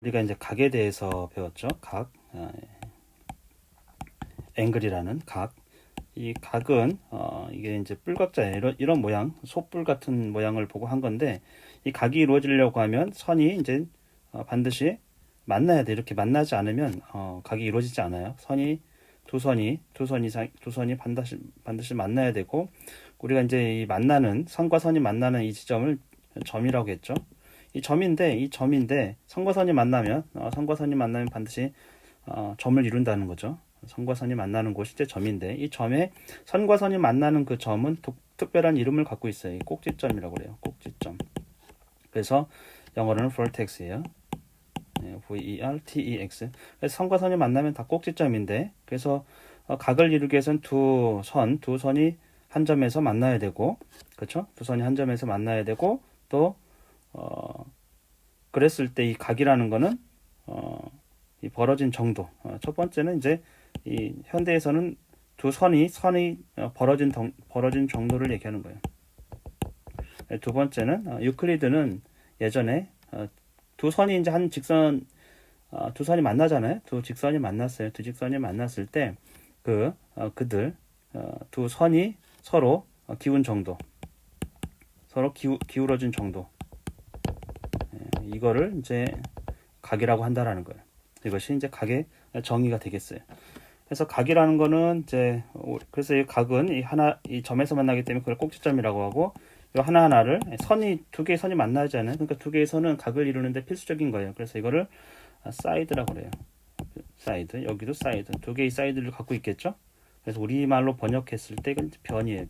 우리가 이제 각에 대해서 배웠죠. 각, 앵글이라는 각. 이 각은 이게 이제 뿔각자예요. 이런 모양, 소뿔 같은 모양을 보고 한 건데, 이 각이 이루어지려고 하면 선이 이제 반드시 만나야 돼. 이렇게 만나지 않으면 각이 이루어지지 않아요. 두 선이 반드시 만나야 되고, 우리가 이제 이 만나는 선과 선이 만나는 이 지점을 점이라고 했죠. 이 점인데 선과 선이 만나면 반드시 점을 이룬다는 거죠. 선과 선이 만나는 곳이 이제 점인데, 이 점에 선과 선이 만나는 그 점은 특별한 이름을 갖고 있어요. 이 꼭지점이라고 그래요. 꼭지점. 그래서 영어로는 vertex이에요. vertex. 그래서 선과 선이 만나면 다 꼭지점인데, 그래서 각을 이루기 위해서는 두 선이 한 점에서 만나야 되고, 그렇죠? 두 선이 한 점에서 만나야 되고, 또 그랬을 때 이 각이라는 거는 이 벌어진 정도. 첫 번째는 이제 이 현대에서는 두 선이 벌어진 정도를 얘기하는 거예요. 두 번째는 유클리드는 예전에 두 선이 이제 한 직선 두 선이 만나잖아요. 두 직선이 만났어요. 두 직선이 만났을 때 그들 두 선이 서로 기운 정도, 서로 기울어진 정도, 이거를 이제 각이라고 한다라는 거예요. 이것이 이제 각의 정의가 되겠어요. 그래서 각이라는 거는 이제 그래서 이 각은 이 점에서 만나기 때문에 그걸 꼭지점이라고 하고, 이 하나하나를 두 개의 선이 만나잖아요. 그러니까 두 개의 선은 각을 이루는데 필수적인 거예요. 그래서 이거를 사이드라고 그래요. 사이드. 여기도 사이드. 두 개의 사이드를 갖고 있겠죠. 그래서 우리말로 번역했을 때 이건 변이에요.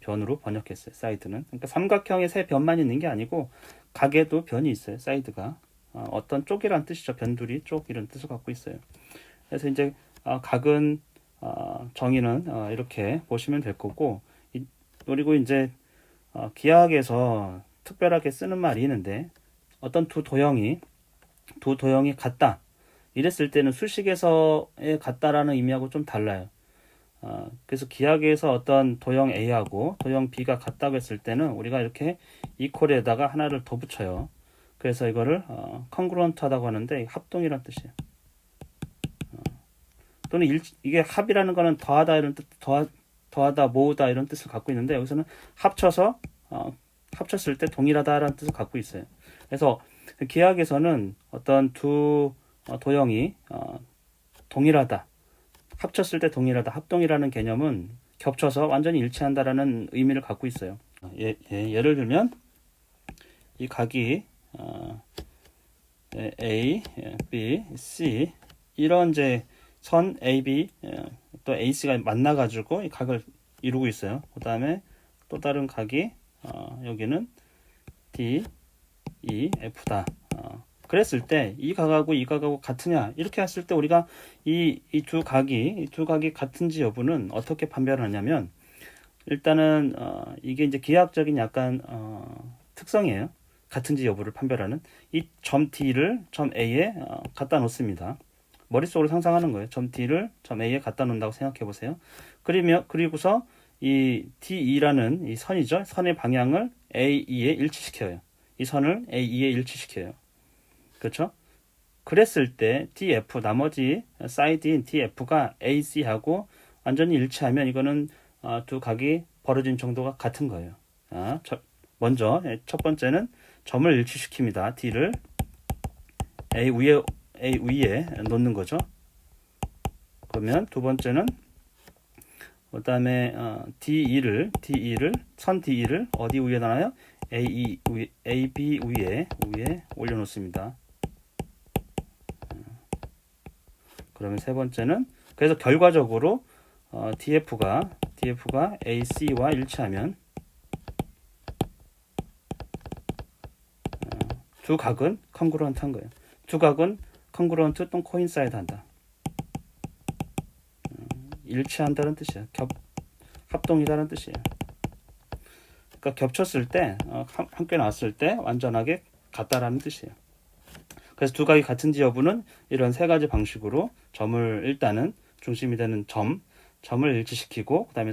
변으로 번역했어요. 사이드는. 그러니까 삼각형에 세 변만 있는 게 아니고 각에도 변이 있어요. 사이드가 어떤 쪽이란 뜻이죠. 변두리 쪽 이런 뜻을 갖고 있어요. 그래서 이제 각은 정의는 이렇게 보시면 될 거고, 그리고 이제 기하학에서 특별하게 쓰는 말이 있는데, 어떤 두 도형이 같다 이랬을 때는 수식에서의 같다라는 의미하고 좀 달라요. 그래서 기하학에서 어떤 도형 A하고 도형 B가 같다고 했을 때는 우리가 이렇게 이퀄에다가 하나를 더 붙여요. 그래서 이거를 컨그루언트하다고 하는데 합동이란 뜻이에요. 또는 이게 합이라는 거는 더하다 이런 뜻, 더하다, 모으다 이런 뜻을 갖고 있는데, 여기서는 합쳤을 때 동일하다라는 뜻을 갖고 있어요. 그래서 기하학에서는 어떤 두 도형이 동일하다, 합쳤을 때 동일하다, 합동이라는 개념은 겹쳐서 완전히 일치한다라는 의미를 갖고 있어요. 예를 들면 이 각이 A, B, C 이런 이제 선 A, B 또 AC가 만나가지고 이 각을 이루고 있어요. 그 다음에 또 다른 각이 여기는 D, E, F다. 그랬을 때 이 각하고 이 각하고 같으냐 이렇게 했을 때 우리가 이 두 각이 같은지 여부는 어떻게 판별하냐면, 일단은 이게 이제 기하학적인 약간 특성이에요. 같은지 여부를 판별하는 이 점 D를 점 A에 갖다 놓습니다. 머릿속으로 상상하는 거예요. 점 D를 점 A에 갖다 놓는다고 생각해 보세요. 그리고서 이 DE라는 이 선이죠. 선의 방향을 AE에 일치시켜요. 이 선을 AE에 일치시켜요. 그렇죠? 그랬을 때 DF, 나머지 사이드인 DF가 AC하고 완전히 일치하면 이거는 두 각이 벌어진 정도가 같은 거예요. 먼저 첫 번째는 점을 일치시킵니다. D를 A 위에 놓는 거죠. 그러면 두 번째는 그 다음에 DE를 선 DE를 어디 위에 놔요? AB 위에 올려놓습니다. 그러면 세 번째는, 그래서 결과적으로 DF가 AC와 일치하면 두 각은 컨그루언트한 거예요. 두 각은 컨그루언트 또는 코인사이드 한다. 일치한다는 뜻이에요. 합동이다는 뜻이에요. 그러니까 겹쳤을 때 함께 나왔을 때 완전하게 같다라는 뜻이에요. 그래서 두 각이 같은지 여부는 이런 세 가지 방식으로 점을 일단은 중심이 되는 점을 일치시키고, 그 다음에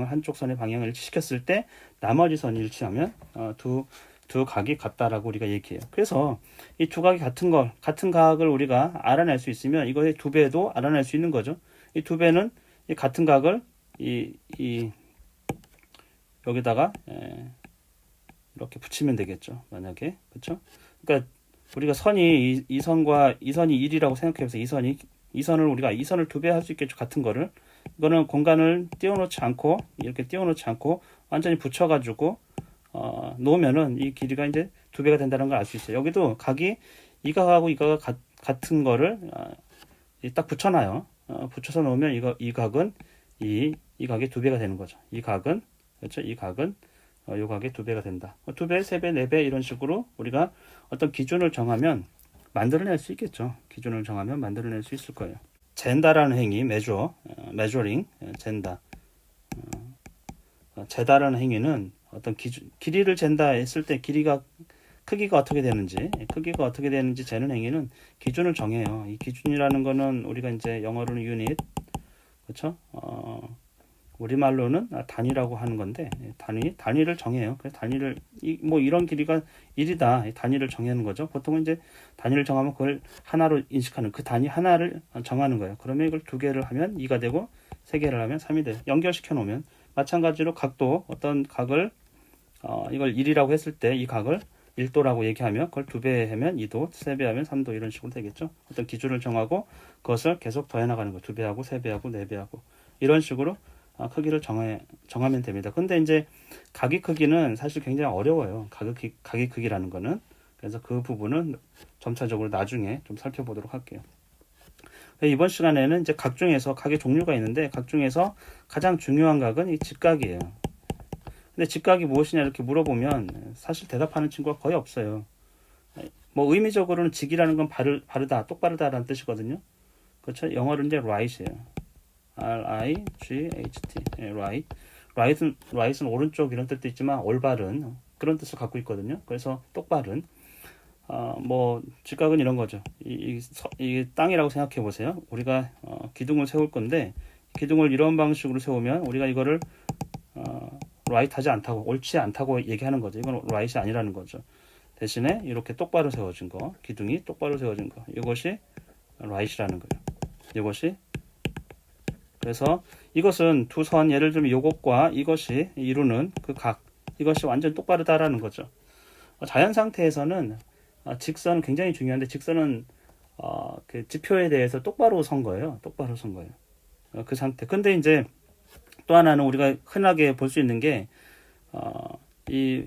한쪽 선의 방향을 일치시켰을 때 나머지 선이 일치하면 두 두 각이 같다라고 우리가 얘기해요. 그래서 이 두 각이 같은 각을 우리가 알아낼 수 있으면 이거의 두 배도 알아낼 수 있는 거죠. 이 두 배는 이 같은 각을 이 여기다가 이렇게 붙이면 되겠죠. 만약에 그렇죠? 그러니까 우리가 선이 이 선과 이 선이 1이라고 생각해서 이 선을 우리가 이 선을 두 배 할 수 있겠죠. 같은 거를 이거는 공간을 띄워놓지 않고 이렇게 띄워놓지 않고 완전히 붙여가지고 놓으면은 이 길이가 이제 두 배가 된다는 걸 알 수 있어요. 여기도 각이 이 각하고 이 각과 같은 거를 딱 붙여놔요. 붙여서 놓으면 이 각은 이 각의 두 배가 되는 거죠. 이 각은 그렇죠. 이 각은 요 각의 두 배가 된다. 두 배, 세 배, 네 배 이런 식으로 우리가 어떤 기준을 정하면 만들어낼 수 있겠죠. 기준을 정하면 만들어낼 수 있을 거예요. 잰다라는 행위, measuring, 잰다. 재다라는 행위는 어떤 길이를 잰다 했을 때 크기가 어떻게 되는지 재는 행위는 기준을 정해요. 이 기준이라는 거는 우리가 이제 영어로는 유닛, 그렇죠? 우리말로는 단위라고 하는 건데 단위를 정해요. 그래서 단위를 뭐 이런 길이가 1이다. 단위를 정하는 거죠. 보통은 이제 단위를 정하면 그걸 하나로 인식하는 그 단위 하나를 정하는 거예요. 그러면 이걸 두 개를 하면 2가 되고 세 개를 하면 3이 돼요. 연결시켜 놓으면 마찬가지로 각도 어떤 각을 이걸 1이라고 했을 때 이 각을 1도라고 얘기하면 그걸 두 배 하면 2도, 세 배 하면 3도 이런 식으로 되겠죠. 어떤 기준을 정하고 그것을 계속 더해 나가는 거예요. 두 배하고 세 배하고 네 배하고 이런 식으로 크기를 정하면 됩니다. 근데 이제 각의 크기는 사실 굉장히 어려워요. 각의 크기라는 거는. 그래서 그 부분은 점차적으로 나중에 좀 살펴보도록 할게요. 이번 시간에는 이제 각 중에서 각의 종류가 있는데 각 중에서 가장 중요한 각은 이 직각이에요. 근데 직각이 무엇이냐 이렇게 물어보면 사실 대답하는 친구가 거의 없어요. 뭐 의미적으로는 직이라는 건 바르다, 똑바르다라는 뜻이거든요. 그렇죠? 영어로는 이제 right이에요. R-I-G-H-T, right. right은 오른쪽 이런 뜻도 있지만 올바른 그런 뜻을 갖고 있거든요. 그래서 똑바른. 뭐 직각은 이런 거죠. 이 땅이라고 생각해 보세요. 우리가 기둥을 세울 건데 기둥을 이런 방식으로 세우면 우리가 이거를 right하지 않다고 옳지 않다고 얘기하는 거죠. 이건 right이 아니라는 거죠. 대신에 이렇게 똑바로 세워진 거, 기둥이 똑바로 세워진 거, 이것이 right이라는 거예요. 이것이 그래서 이것은 두 선, 예를 들면 이것과 이것이 이루는 그 각, 이것이 완전 똑바르다라는 거죠. 자연 상태에서는 직선은 굉장히 중요한데 직선은 그 지표에 대해서 똑바로 선 거예요. 그 상태. 근데 이제 또 하나는 우리가 흔하게 볼 수 있는 게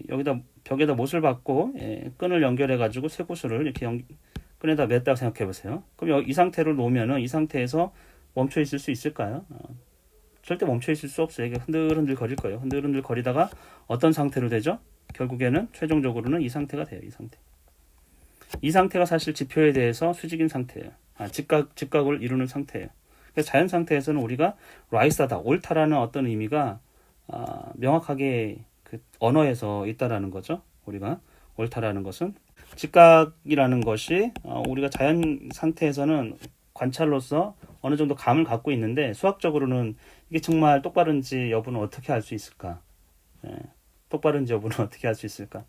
여기다 벽에다 못을 박고 끈을 연결해 가지고 쇠구슬을 이렇게 끈에다 맸다고 생각해 보세요. 그럼 이 상태로 놓으면은 이 상태에서 멈춰 있을 수 있을까요? 절대 멈춰 있을 수 없어요. 이게 흔들흔들 거릴 거예요. 흔들흔들 거리다가 어떤 상태로 되죠? 결국에는 최종적으로는 이 상태가 돼요. 이 상태가 사실 지표에 대해서 수직인 상태예요. 직각을 이루는 상태예요. 그래서 자연 상태에서는 우리가 right하다, 옳다라는 어떤 의미가 명확하게 그 언어에서 있다라는 거죠. 우리가 옳다라는 것은 직각이라는 것이 우리가 자연 상태에서는 관찰로서 어느 정도 감을 갖고 있는데 수학적으로는 이게 정말 똑바른지 여부는 어떻게 알 수 있을까? 똑바른지 여부는 어떻게 알 수 있을까?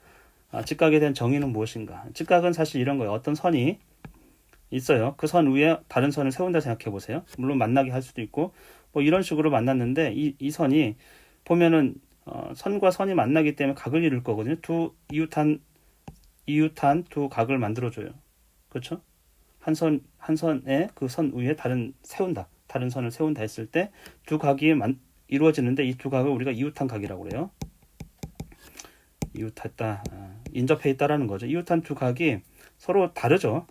직각에 대한 정의는 무엇인가? 직각은 사실 이런 거예요. 어떤 선이 있어요. 그 선 위에 다른 선을 세운다 생각해 보세요. 물론 만나게 할 수도 있고 뭐 이런 식으로 만났는데 이 선이 보면은 선과 선이 만나기 때문에 각을 이룰 거거든요. 이웃한 두 각을 만들어줘요. 그렇죠? 한 선에 그 선 위에 다른 선을 세운다 했을 때 두 각이 이루어지는데 이 두 각을 우리가 이웃한 각이라고 그래요. 이웃했다, 인접해 있다라는 거죠. 이웃한 두 각이 서로 다르죠.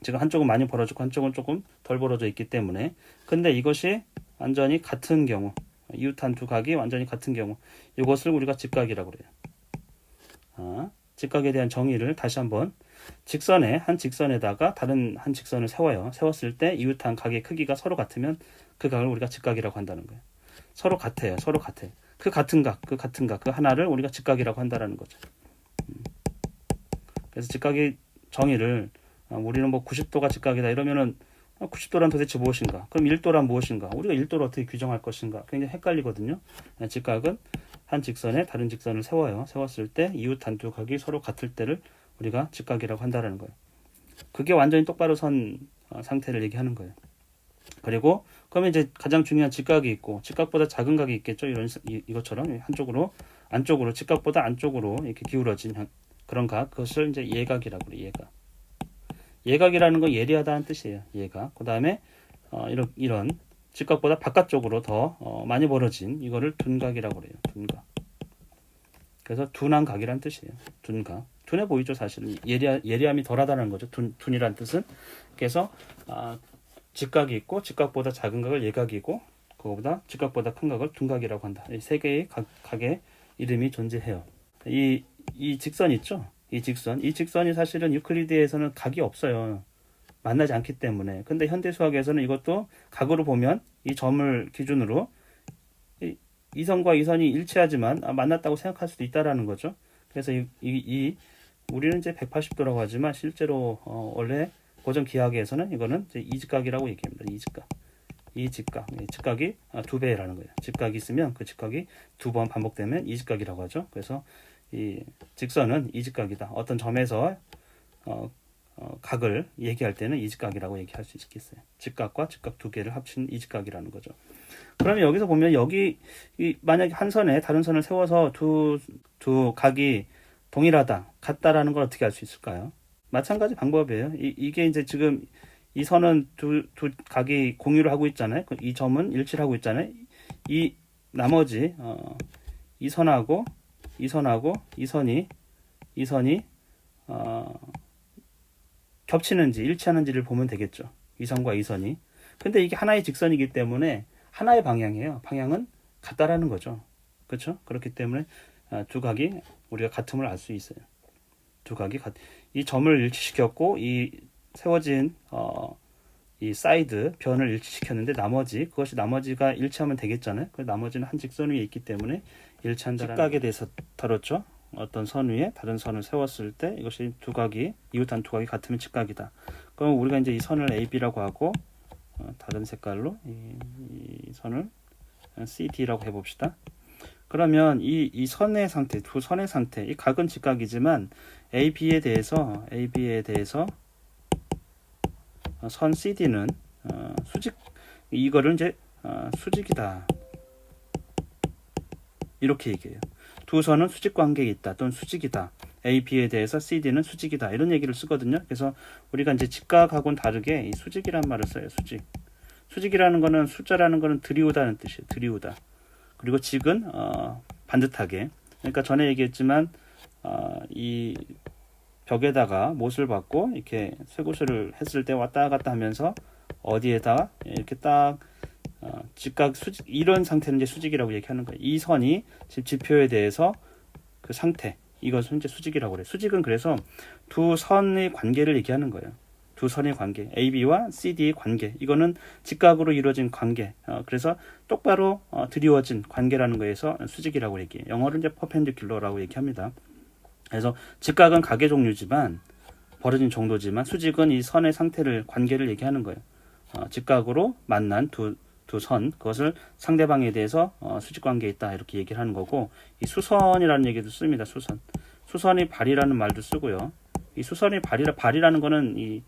지금 한쪽은 많이 벌어지고 한쪽은 조금 덜 벌어져 있기 때문에. 근데 이것이 완전히 같은 경우, 이웃한 두 각이 완전히 같은 경우, 이것을 우리가 직각이라고 그래요. 직각에 대한 정의를 다시 한번 한 직선에다가 다른 한 직선을 세워요. 세웠을 때 이웃한 각의 크기가 서로 같으면 그 각을 우리가 직각이라고 한다는 거예요. 서로 같아요. 그 같은 각, 그 하나를 우리가 직각이라고 한다는 거죠. 그래서 직각의 정의를 우리는 뭐 90도가 직각이다 이러면은 90도란 도대체 무엇인가? 그럼 1도란 무엇인가? 우리가 1도를 어떻게 규정할 것인가? 굉장히 헷갈리거든요. 직각은 한 직선에 다른 직선을 세워요. 세웠을 때 이웃 단두각이 서로 같을 때를 우리가 직각이라고 한다는 거예요. 그게 완전히 똑바로 선 상태를 얘기하는 거예요. 그리고 그러면 이제 가장 중요한 직각이 있고 직각보다 작은 각이 있겠죠. 이것처럼 한쪽으로 안쪽으로 직각보다 안쪽으로 이렇게 기울어진 그런 각, 그것을 이제 예각이라고 그래요. 예각. 예각이라는 건 예리하다는 뜻이에요. 예각. 그다음에 이런 직각보다 바깥쪽으로 더 많이 벌어진 이거를 둔각이라고 그래요. 둔각. 그래서 둔한 각이란 뜻이에요. 둔각. 둔해 보이죠, 사실은. 예리함이 덜하다는 거죠. 둔이란 뜻은. 그래서 직각이 있고 직각보다 작은 각을 예각이고 그거보다 직각보다 큰 각을 둔각이라고 한다. 이 세 개의 각의 이름이 존재해요. 이 직선 있죠? 이 직선이 사실은 유클리드에서는 각이 없어요. 만나지 않기 때문에. 근데 현대 수학에서는 이것도 각으로 보면 이 점을 기준으로 이 선과 이 선이 일치하지만 만났다고 생각할 수도 있다라는 거죠. 그래서 우리는 이제 180도라고 하지만 실제로 원래 고전 기하학에서는 이거는 이제 이직각이라고 얘기합니다. 직각이 두 배라는 거예요. 직각이 있으면 그 직각이 두 번 반복되면 이직각이라고 하죠. 그래서 이 직선은 이직각이다. 어떤 점에서 각을 얘기할 때는 이직각이라고 얘기할 수 있겠어요. 직각과 직각 두 개를 합친 이직각이라는 거죠. 그러면 여기서 보면 만약에 한 선에 다른 선을 세워서 두 각이 동일하다, 같다라는 걸 어떻게 알 수 있을까요? 마찬가지 방법이에요. 이게 이제 지금 이 선은 두 각이 공유를 하고 있잖아요. 이 점은 일치를 하고 있잖아요. 이 나머지 이 선하고 이 선이 겹치는지 일치하는지를 보면 되겠죠. 이 선과 이 선이. 근데 이게 하나의 직선이기 때문에 하나의 방향이에요. 방향은 같다라는 거죠. 그렇죠? 그렇기 때문에 두 각이 우리가 같음을 알 수 있어요. 두 각이 이 점을 일치시켰고 이 세워진 이 사이드 변을 일치시켰는데 그것이 나머지가 일치하면 되겠잖아요. 그 나머지는 한 직선 위에 있기 때문에 일치한다라는 직각에 대해서 다뤘죠. 어떤 선 위에 다른 선을 세웠을 때 이것이 이웃한 두 각이 같으면 직각이다. 그럼 우리가 이제 이 선을 AB라고 하고 다른 색깔로 이 선을 CD라고 해봅시다. 그러면 이 선의 상태, 두 선의 상태, 이 각은 직각이지만 AB에 대해서 선 CD는 이거를 이제 수직이다. 이렇게 얘기해요. 두 선은 수직 관계에 있다 또는 수직이다. AB에 대해서 CD는 수직이다. 이런 얘기를 쓰거든요. 그래서 우리가 이제 직각하고는 다르게 이 수직이란 말을 써요. 수직이라는 거는 숫자라는 거는 들이우다는 뜻이에요. 들이우다. 그리고 직은 반듯하게. 그러니까 전에 얘기했지만 이 벽에다가 못을 박고 이렇게 쇠구슬을 했을 때 왔다 갔다 하면서 어디에다 이렇게 딱 직각 수직 이런 상태는 이제 수직이라고 얘기하는 거예요. 이 선이 지표에 대해서 그 상태 이것은 이제 수직이라고 그래요. 수직은 그래서 두 선의 관계를 얘기하는 거예요. 두 선의 관계, AB와 CD의 관계. 이거는 직각으로 이루어진 관계. 그래서 똑바로 드리워진 관계라는 거에서 수직이라고 얘기해요. 영어로 이제 퍼펜디큘러라고 얘기합니다. 그래서 직각은 각의 종류지만 벌어진 정도지만 수직은 이 선의 상태를 관계를 얘기하는 거예요. 직각으로 만난 두 선, 그것을 상대방에 대해서 수직 관계에 있다 이렇게 얘기를 하는 거고, 이 수선이라는 얘기도 씁니다. 수선이 발이라는 말도 쓰고요. 이 수선이 발이라는 거는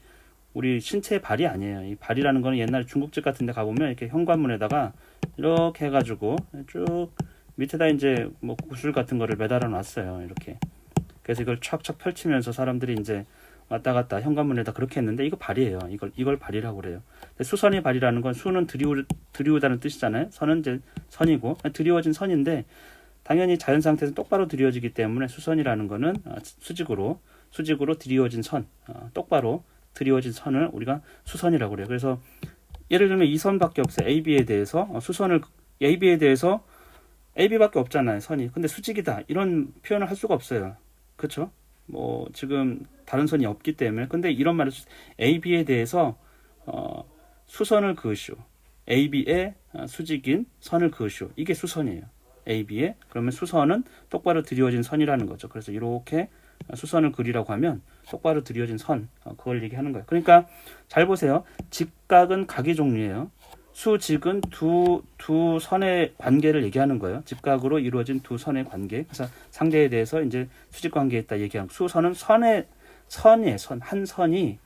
우리 신체의 발이 아니에요. 이 발이라는 거는 옛날에 중국집 같은 데 가보면 이렇게 현관문에다가 이렇게 해가지고 쭉 밑에다 이제 뭐 구슬 같은 거를 매달아 놨어요. 이렇게. 그래서 이걸 촥촥 펼치면서 사람들이 이제 왔다 갔다 현관문에다 그렇게 했는데 이거 발이에요. 이걸 발이라고 그래요. 수선이 발이라는 건 수는 드리우다는 뜻이잖아요. 선은 이제 선이고 드리워진 선인데 당연히 자연 상태에서 똑바로 드리워지기 때문에 수선이라는 거는 수직으로 드리워진 선, 똑바로 드리워진 선을 우리가 수선이라고 그래요. 그래서 예를 들면 이 선밖에 없어요. AB에 대해서 AB에 대해서 AB밖에 없잖아요. 선이. 근데 수직이다 이런 표현을 할 수가 없어요. 그렇죠? 뭐 지금 다른 선이 없기 때문에. 근데 이런 말을 AB에 대해서 수선을 그으시오. AB에 수직인 선을 그으시오. 이게 수선이에요. AB에. 그러면 수선은 똑바로 드리워진 선이라는 거죠. 그래서 이렇게 수선을 그리라고 하면 똑바로 드리워진 선, 그걸 얘기하는 거예요. 그러니까 잘 보세요. 직각은 각의 종류예요. 수직은 두 선의 관계를 얘기하는 거예요. 직각으로 이루어진 두 선의 관계. 그래서 상대에 대해서 이제 수직 관계에 있다 얘기하고, 수선은 선의 선, 한 선이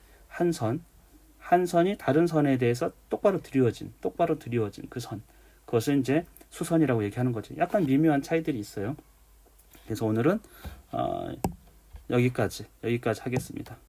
다른 선에 대해서 똑바로 드리워진 그 선. 그것을 이제 수선이라고 얘기하는 거죠. 약간 미묘한 차이들이 있어요. 그래서 오늘은 여기까지 하겠습니다.